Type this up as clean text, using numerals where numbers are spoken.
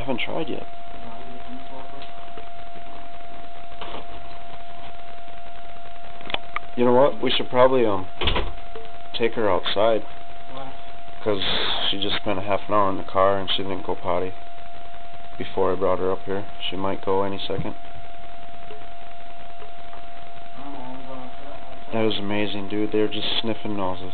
haven't tried yet. You know what? We should probably take her outside. Why? Because she just spent a half an hour in the car and she didn't go potty before I brought her up here. She might go any second. That was amazing, dude. They were just sniffing noses.